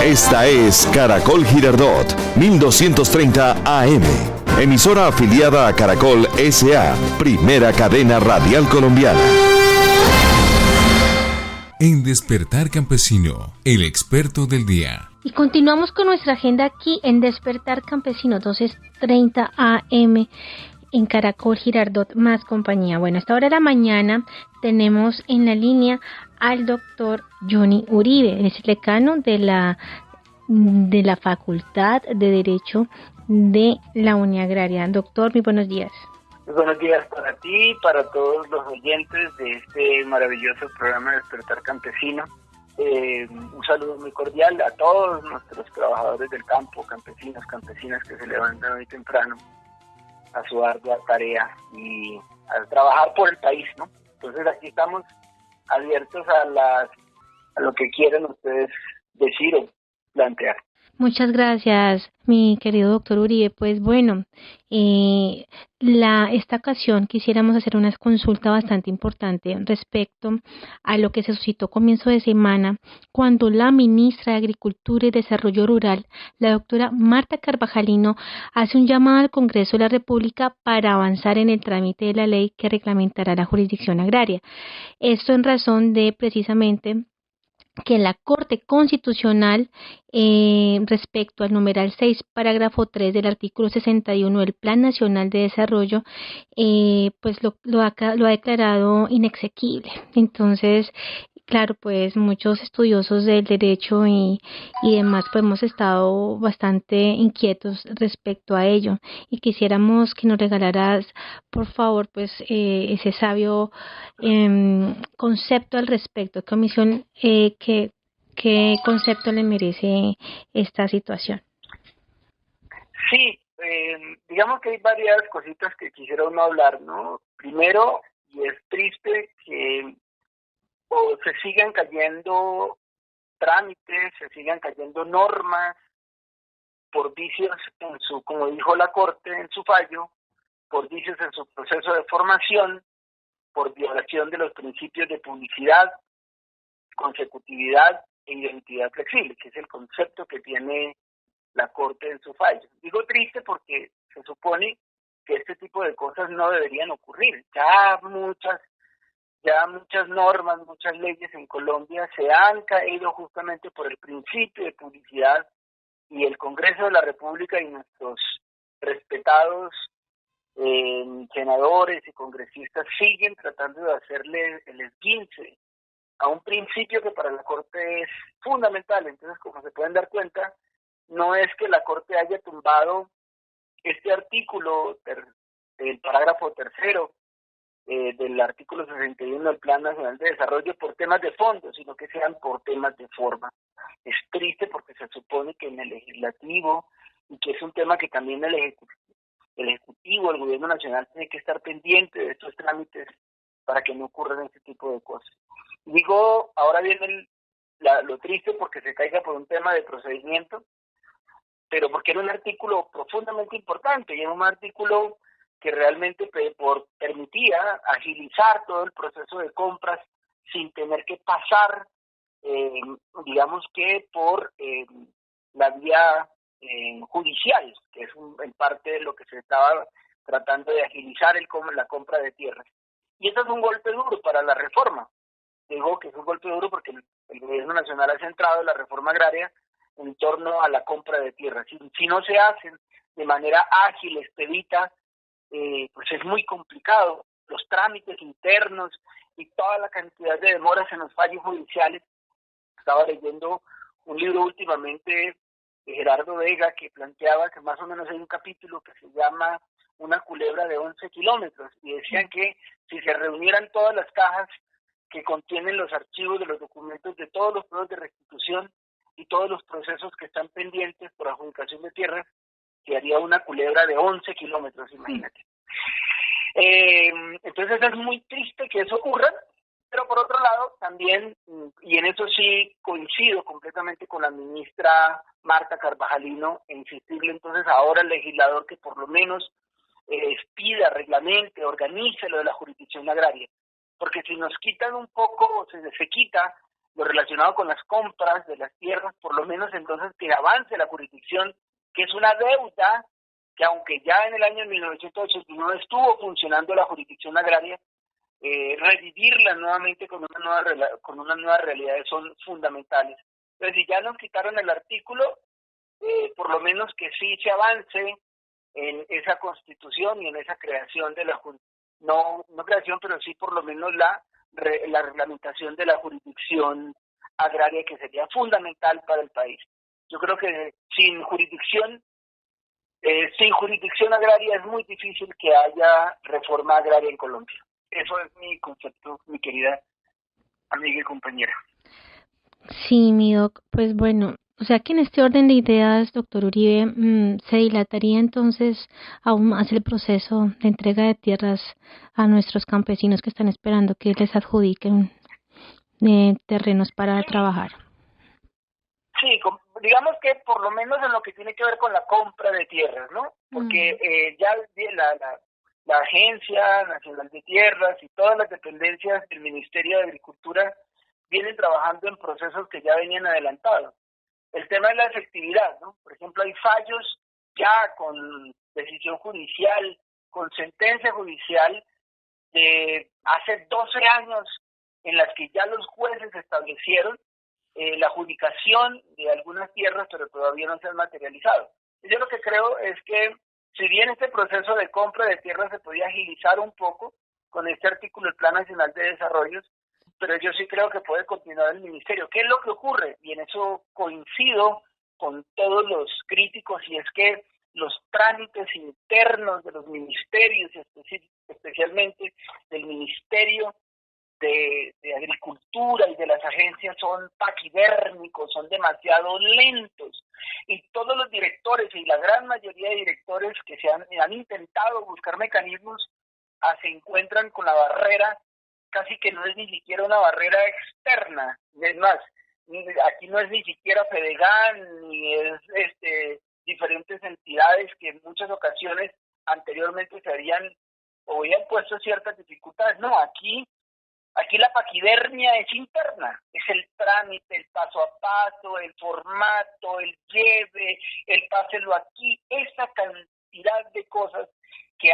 Esta es Caracol Girardot, 1230 AM. Emisora afiliada a Caracol S.A., primera cadena radial colombiana. En Despertar Campesino, el experto del día. Y continuamos con nuestra agenda aquí en Despertar Campesino, 12:30 AM en Caracol Girardot más compañía. Bueno, a esta hora de la mañana tenemos en la línea al doctor Johnny Uribe, es el decano de la Facultad de Derecho de la Uniagraria. Doctor, muy buenos días. Muy buenos días para ti y para todos los oyentes de este maravilloso programa Despertar Campesino. Un saludo muy cordial a todos nuestros trabajadores del campo, campesinos, campesinas que se levantan hoy temprano a su ardua tarea y a trabajar por el país, ¿no? Entonces aquí estamos abiertos a lo que quieran ustedes decir o plantear. Muchas gracias, mi querido doctor Uribe. Pues bueno, esta ocasión quisiéramos hacer una consulta bastante importante respecto a lo que se suscitó comienzo de semana cuando la ministra de Agricultura y Desarrollo Rural, la doctora Marta Carvajalino, hace un llamado al Congreso de la República para avanzar en el trámite de la ley que reglamentará la jurisdicción agraria. Esto en razón de precisamente que la Corte Constitucional, respecto al numeral 6, parágrafo 3 del artículo 61 del Plan Nacional de Desarrollo, pues lo ha declarado inexequible. Entonces, claro, pues muchos estudiosos del derecho y demás, pues hemos estado bastante inquietos respecto a ello y quisiéramos que nos regalaras, por favor, pues ese sabio concepto al respecto. ¿Qué concepto le merece esta situación? Sí, digamos que hay varias cositas que quisiera uno hablar, ¿no? Primero, y es triste que o se sigan cayendo trámites, se sigan cayendo normas por vicios como dijo la Corte en su fallo, por vicios en su proceso de formación, por violación de los principios de publicidad, consecutividad e identidad flexible, que es el concepto que tiene la Corte en su fallo. Digo triste porque se supone que este tipo de cosas no deberían ocurrir. Ya muchas normas, muchas leyes en Colombia se han caído justamente por el principio de publicidad y el Congreso de la República y nuestros respetados senadores y congresistas siguen tratando de hacerle el esguince a un principio que para la Corte es fundamental. Entonces, como se pueden dar cuenta, no es que la Corte haya tumbado este artículo del parágrafo tercero del artículo 61 del Plan Nacional de Desarrollo por temas de fondo, sino que sean por temas de forma. Es triste porque se supone que en el legislativo, y que es un tema que también el Ejecutivo, el Gobierno Nacional tiene que estar pendiente de estos trámites para que no ocurran este tipo de cosas. Digo, ahora viene lo triste porque se caiga por un tema de procedimiento, pero porque era un artículo profundamente importante y era un artículo que realmente permitía agilizar todo el proceso de compras sin tener que pasar, digamos que por la vía judicial, que es en parte de lo que se estaba tratando de agilizar la compra de tierras. Y eso es un golpe duro para la reforma. Digo que es un golpe duro porque el Gobierno Nacional ha centrado la reforma agraria en torno a la compra de tierras. Si no se hacen de manera ágil, expedita, pues es muy complicado. Los trámites internos y toda la cantidad de demoras en los fallos judiciales. Estaba leyendo un libro últimamente de Gerardo Vega que planteaba que más o menos hay un capítulo que se llama Una culebra de 11 kilómetros y decían que si se reunieran todas las cajas que contienen los archivos de los documentos de todos los pruebas de restitución y todos los procesos que están pendientes por adjudicación de tierras, que haría una culebra de 11 kilómetros, imagínate. Entonces es muy triste que eso ocurra, pero por otro lado también, y en eso sí coincido completamente con la ministra Marta Carvajalino, en insistirle entonces ahora al legislador que por lo menos pida, reglamente, organice lo de la jurisdicción agraria, porque si nos quitan un poco, se quita lo relacionado con las compras de las tierras, por lo menos entonces que avance la jurisdicción, que es una deuda que aunque ya en el año 1989 estuvo funcionando la jurisdicción agraria, revivirla nuevamente con una nueva realidad son fundamentales. Entonces, si ya nos quitaron el artículo, por lo menos que sí se avance en esa constitución y en esa creación de la no creación, pero sí por lo menos la reglamentación de la jurisdicción agraria, que sería fundamental para el país. Yo creo que sin jurisdicción agraria es muy difícil que haya reforma agraria en Colombia. Eso es mi concepto, mi querida amiga y compañera. Sí, mi doc, pues bueno, o sea que en este orden de ideas, doctor Uribe, se dilataría entonces aún más el proceso de entrega de tierras a nuestros campesinos que están esperando que les adjudiquen terrenos para trabajar. Sí, digamos que por lo menos en lo que tiene que ver con la compra de tierras, ¿no? Porque ya la Agencia Nacional de Tierras y todas las dependencias del Ministerio de Agricultura vienen trabajando en procesos que ya venían adelantados. El tema es la efectividad, ¿no? Por ejemplo, hay fallos ya con decisión judicial, con sentencia judicial de hace 12 años en las que ya los jueces establecieron la adjudicación de algunas tierras, pero todavía no se han materializado. Yo lo que creo es que si bien este proceso de compra de tierras se podía agilizar un poco con este artículo del Plan Nacional de Desarrollo, pero yo sí creo que puede continuar el ministerio. ¿Qué es lo que ocurre? Y en eso coincido con todos los críticos, y es que los trámites internos de los ministerios, especialmente del Ministerio de Agricultura y de las agencias, son paquidérmicos, son demasiado lentos, y todos los directores y la gran mayoría de directores que han intentado buscar mecanismos se encuentran con la barrera, casi que no es ni siquiera una barrera externa. Es más, aquí no es ni siquiera Fedegan ni es diferentes entidades que en muchas ocasiones anteriormente se habían puesto ciertas dificultades. No, aquí la paquidermia es interna, es el trámite, el paso a paso, el formato, el lleve, el páselo aquí, esa cantidad de cosas que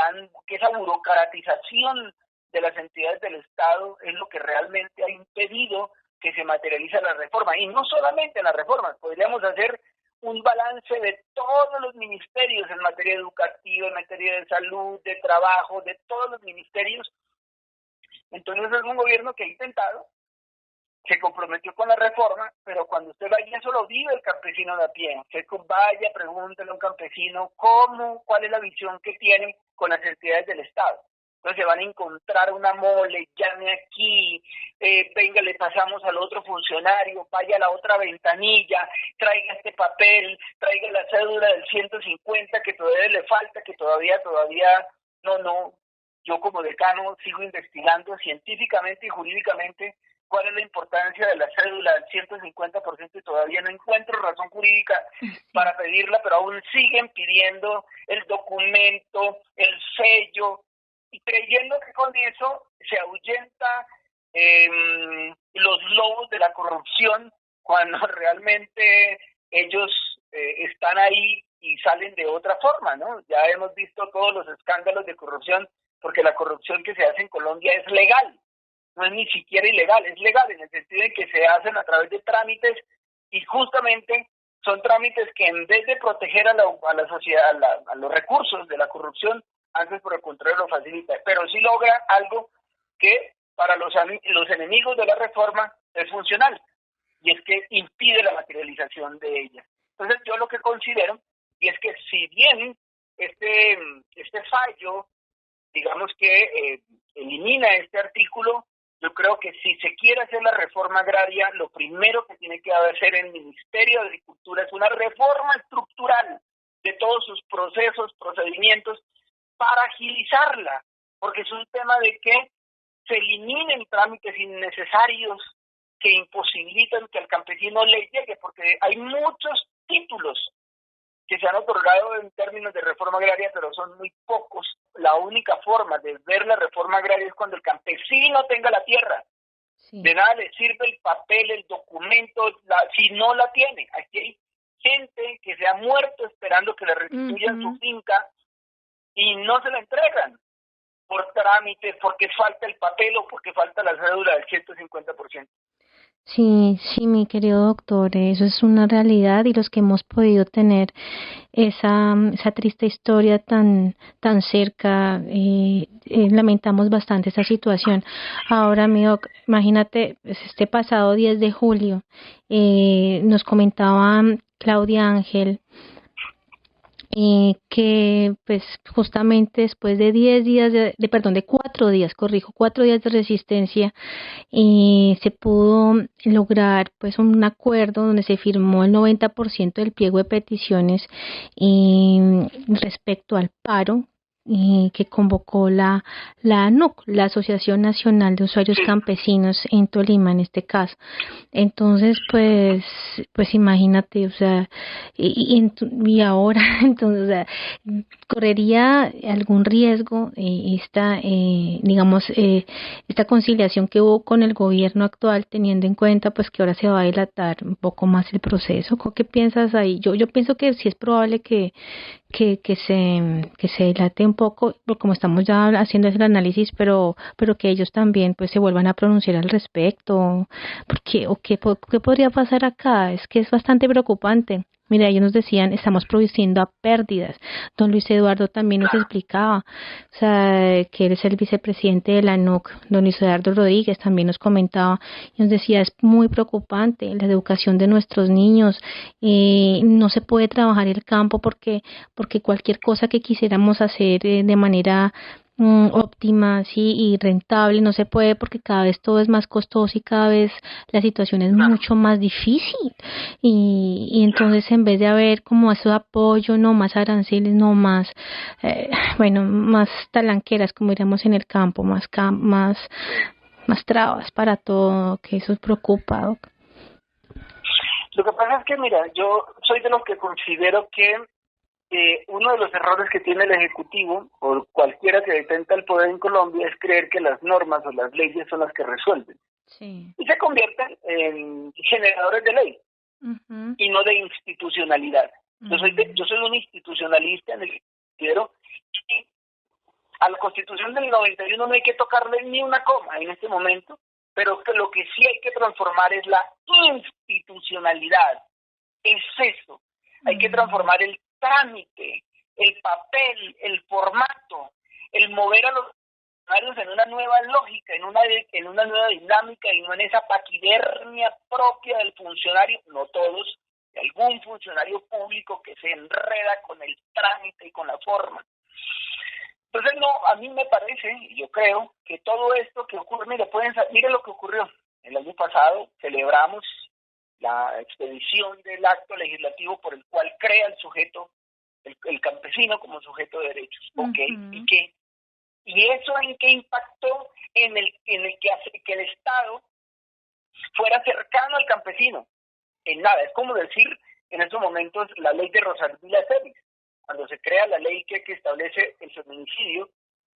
esa burocratización de las entidades del Estado es lo que realmente ha impedido que se materialice la reforma. Y no solamente la reforma, podríamos hacer un balance de todos los ministerios en materia educativa, en materia de salud, de trabajo, de todos los ministerios. Entonces es un gobierno que ha intentado, se comprometió con la reforma, pero cuando usted va, y eso lo vive el campesino de a pie, usted vaya, pregúntele a un campesino cuál es la visión que tiene con las entidades del Estado. Entonces se van a encontrar una mole, llame aquí, venga, le pasamos al otro funcionario, vaya a la otra ventanilla, traiga este papel, traiga la cédula del 150 que todavía le falta, que todavía no. Yo como decano sigo investigando científicamente y jurídicamente cuál es la importancia de la cédula del 150% y todavía no encuentro razón jurídica para pedirla, pero aún siguen pidiendo el documento, el sello, y creyendo que con eso se ahuyenta los lobos de la corrupción, cuando realmente ellos están ahí y salen de otra forma, ¿no? Ya hemos visto todos los escándalos de corrupción, porque la corrupción que se hace en Colombia es legal, no es ni siquiera ilegal, es legal en el sentido de que se hacen a través de trámites, y justamente son trámites que en vez de proteger a la sociedad, a los recursos de la corrupción, antes por el contrario lo facilita, pero sí logra algo que para los enemigos de la reforma es funcional, y es que impide la materialización de ella. Entonces yo lo que considero, y es que si bien este fallo, digamos que elimina este artículo, yo creo que si se quiere hacer la reforma agraria, lo primero que tiene que hacer el Ministerio de Agricultura es una reforma estructural de todos sus procesos, procedimientos, para agilizarla, porque es un tema de que se eliminen trámites innecesarios que imposibilitan que al campesino le llegue, porque hay muchos títulos que se han otorgado en términos de reforma agraria, pero son muy pocos. La única forma de ver la reforma agraria es cuando el campesino tenga la tierra. Sí. De nada le sirve el papel, el documento, si no la tiene. Aquí hay gente que se ha muerto esperando que le restituyan su finca y no se la entregan por trámite, porque falta el papel o porque falta la cédula del 150%. Sí, sí, mi querido doctor, eso es una realidad y los que hemos podido tener esa triste historia tan cerca, lamentamos bastante esa situación. Ahora, mi doc, imagínate, pues, este pasado 10 de julio, nos comentaba Claudia Ángel, que pues justamente después de 10 días de 4 días, 4 días de resistencia, se pudo lograr pues un acuerdo donde se firmó el 90% del pliego de peticiones respecto al paro que convocó la ANUC, la Asociación Nacional de Usuarios Campesinos en Tolima en este caso. Entonces, pues imagínate, o sea, y ahora, entonces, o sea, correría algún riesgo esta conciliación que hubo con el gobierno actual, teniendo en cuenta pues que ahora se va a dilatar un poco más el proceso. ¿Qué piensas ahí? Yo pienso que sí es probable que se dilate un poco, como estamos ya haciendo ese análisis, pero que ellos también pues se vuelvan a pronunciar al respecto, porque qué podría pasar acá. Es que es bastante preocupante. Mira, ellos nos decían, estamos produciendo a pérdidas. Don Luis Eduardo también nos explicaba, o sea, que él es el vicepresidente de la ANUC. Don Luis Eduardo Rodríguez también nos comentaba y nos decía, es muy preocupante la educación de nuestros niños. No se puede trabajar el campo porque cualquier cosa que quisiéramos hacer de manera óptima, sí, y rentable no se puede porque cada vez todo es más costoso y cada vez la situación es mucho más difícil y entonces en vez de haber como ese apoyo, no más aranceles, no más más talanqueras como diríamos en el campo, más trabas para todo, que eso preocupa, Doc. Lo que pasa es que, mira, yo soy de los que considero que uno de los errores que tiene el Ejecutivo o cualquiera que detenta el poder en Colombia es creer que las normas o las leyes son las que resuelven. Sí. Y se convierten en generadores de ley y no de institucionalidad. Yo soy un institucionalista en el que considero que a la Constitución del 91 no hay que tocarle ni una coma en este momento, pero que lo que sí hay que transformar es la institucionalidad. Es eso. Hay que transformar el trámite, el papel, el formato, el mover a los funcionarios en una nueva lógica, en una nueva dinámica y no en esa paquidermia propia del funcionario, no todos, de algún funcionario público que se enreda con el trámite y con la forma. Entonces, no, a mí me parece, y yo creo, que todo esto que ocurre, mire lo que ocurrió. El año pasado celebramos la expedición del acto legislativo por el cual crea el sujeto, el campesino como sujeto de derechos. Okay, ¿y qué? ¿Y eso en qué impactó? En el que hace que el Estado fuera cercano al campesino. En nada, es como decir en estos momentos la ley de Rosardilla Celis. Cuando se crea la ley que establece el feminicidio,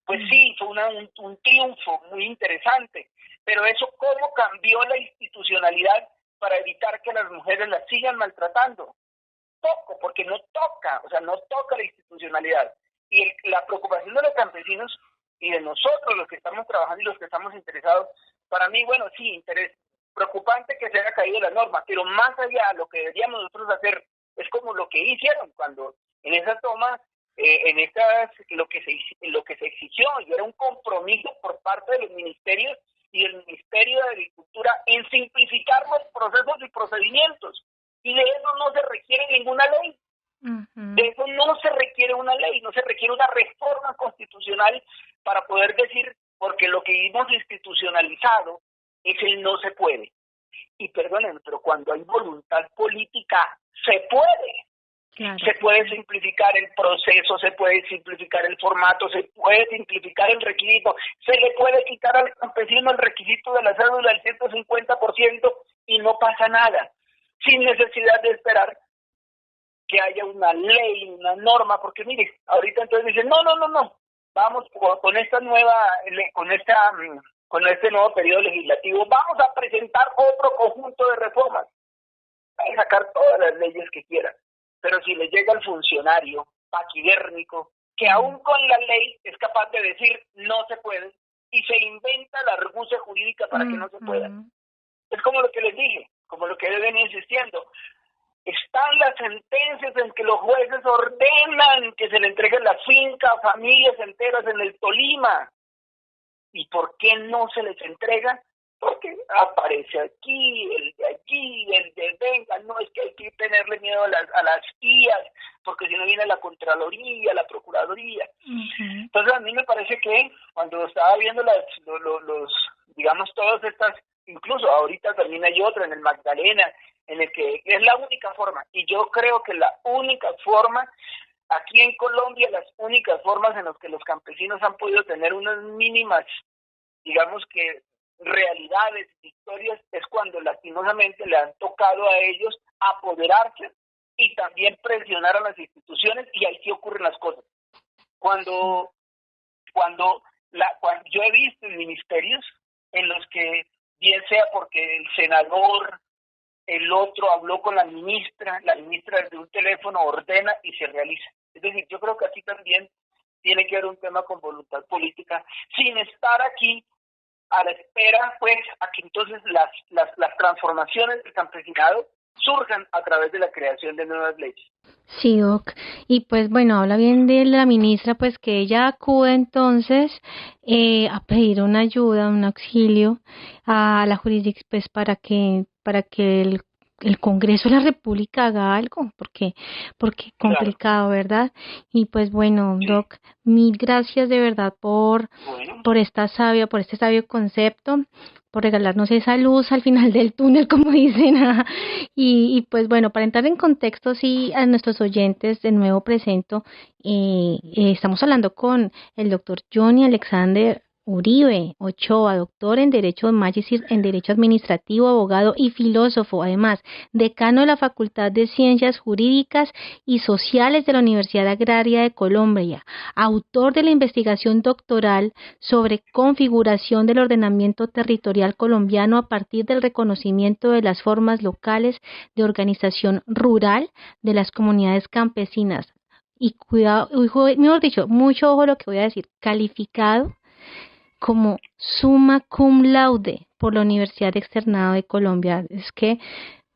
pues sí, fue un triunfo muy interesante, pero eso ¿cómo cambió la institucionalidad para evitar que las mujeres las sigan maltratando? Poco, porque no toca la institucionalidad. Y la preocupación de los campesinos y de nosotros, los que estamos trabajando y los que estamos interesados, para mí, bueno, sí, preocupante que se haya caído la norma, pero más allá, lo que deberíamos nosotros hacer es como lo que hicieron cuando en esa toma, lo que se exigió, y era un compromiso por parte de los ministerios y del Ministerio de Agricultura en simplificar los procesos y procedimientos. Y de eso no se requiere ninguna ley. De eso no se requiere una ley, no se requiere una reforma constitucional para poder decir, porque lo que hemos institucionalizado es el no se puede. Y perdonen, pero cuando hay voluntad política, se puede. Claro. Se puede simplificar el proceso, se puede simplificar el formato, se puede simplificar el requisito, se le puede quitar al campesino el requisito de la cédula del 150% y no pasa nada, sin necesidad de esperar que haya una ley, una norma, porque mire, ahorita entonces dicen, no, vamos con esta con este nuevo periodo legislativo vamos a presentar otro conjunto de reformas, a sacar todas las leyes que quieran, pero si le llega al funcionario paquidérmico, que aún con la ley es capaz de decir no se puede, y se inventa la argucia jurídica para que no se pueda. Es como lo que les dije, como lo que yo venía insistiendo. Están las sentencias en que los jueces ordenan que se le entreguen la finca a familias enteras en el Tolima. ¿Y por qué no se les entrega? Porque aparece aquí, el de allí, el de venga, no es que hay que tenerle miedo a las tías, porque si no viene la Contraloría, la Procuraduría. Entonces a mí me parece que cuando estaba viendo los digamos, todas estas, incluso ahorita también hay otra en el Magdalena, en el que es la única forma, y yo creo que la única forma, aquí en Colombia, las únicas formas en las que los campesinos han podido tener unas mínimas, digamos que realidades, victorias, es cuando lastimosamente le han tocado a ellos apoderarse y también presionar a las instituciones, y ahí sí ocurren las cosas. Cuando yo he visto en ministerios en los que, bien sea porque el senador, el otro habló con la ministra desde un teléfono ordena y se realiza. Es decir, yo creo que aquí también tiene que haber un tema con voluntad política, sin estar aquí a la espera, pues, a que entonces las transformaciones del campesinado surjan a través de la creación de nuevas leyes. Sí, Doc. Y pues bueno, habla bien de la ministra, pues que ella acude entonces a pedir una ayuda, un auxilio a la jurisdicción, pues para que el Congreso de la República haga algo, porque complicado, claro. ¿Verdad? Y pues bueno, sí. Doc, mil gracias de verdad por este sabio concepto, por regalarnos esa luz al final del túnel, como dicen. Y pues bueno, para entrar en contexto, sí, a nuestros oyentes de nuevo presento, estamos hablando con el doctor Johnny Alexander Uribe Ochoa, doctor en Derecho, magíster en Derecho Administrativo, abogado y filósofo, además decano de la Facultad de Ciencias Jurídicas y Sociales de la Universidad Agraria de Colombia, autor de la investigación doctoral sobre configuración del ordenamiento territorial colombiano a partir del reconocimiento de las formas locales de organización rural de las comunidades campesinas. Y cuidado, mejor dicho, mucho ojo lo que voy a decir, calificado como summa cum laude por la Universidad Externado de Colombia. Es que,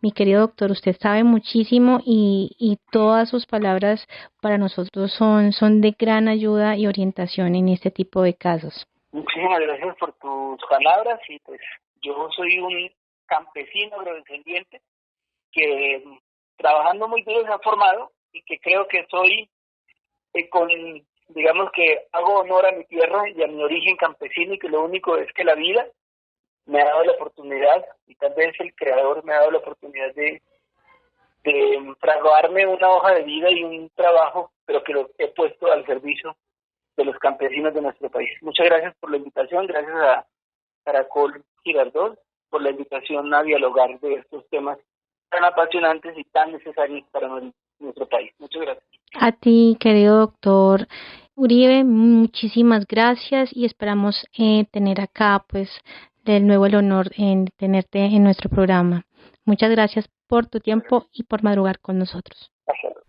mi querido doctor, usted sabe muchísimo y todas sus palabras para nosotros son de gran ayuda y orientación en este tipo de casos. Muchísimas gracias por tus palabras, y pues yo soy un campesino agrodescendiente que trabajando muy duro se ha formado, y que creo que soy digamos que hago honor a mi tierra y a mi origen campesino, y que lo único es que la vida me ha dado la oportunidad, y tal vez el creador me ha dado la oportunidad de fraguarme una hoja de vida y un trabajo, pero que lo he puesto al servicio de los campesinos de nuestro país. Muchas gracias por la invitación, gracias a Caracol Girardot por la invitación a dialogar de estos temas tan apasionantes y tan necesarios para nuestro país. Muchas gracias. A ti, querido doctor Uribe, muchísimas gracias, y esperamos tener acá, pues, de nuevo el honor en tenerte en nuestro programa. Muchas gracias por tu tiempo y por madrugar con nosotros. Hasta luego.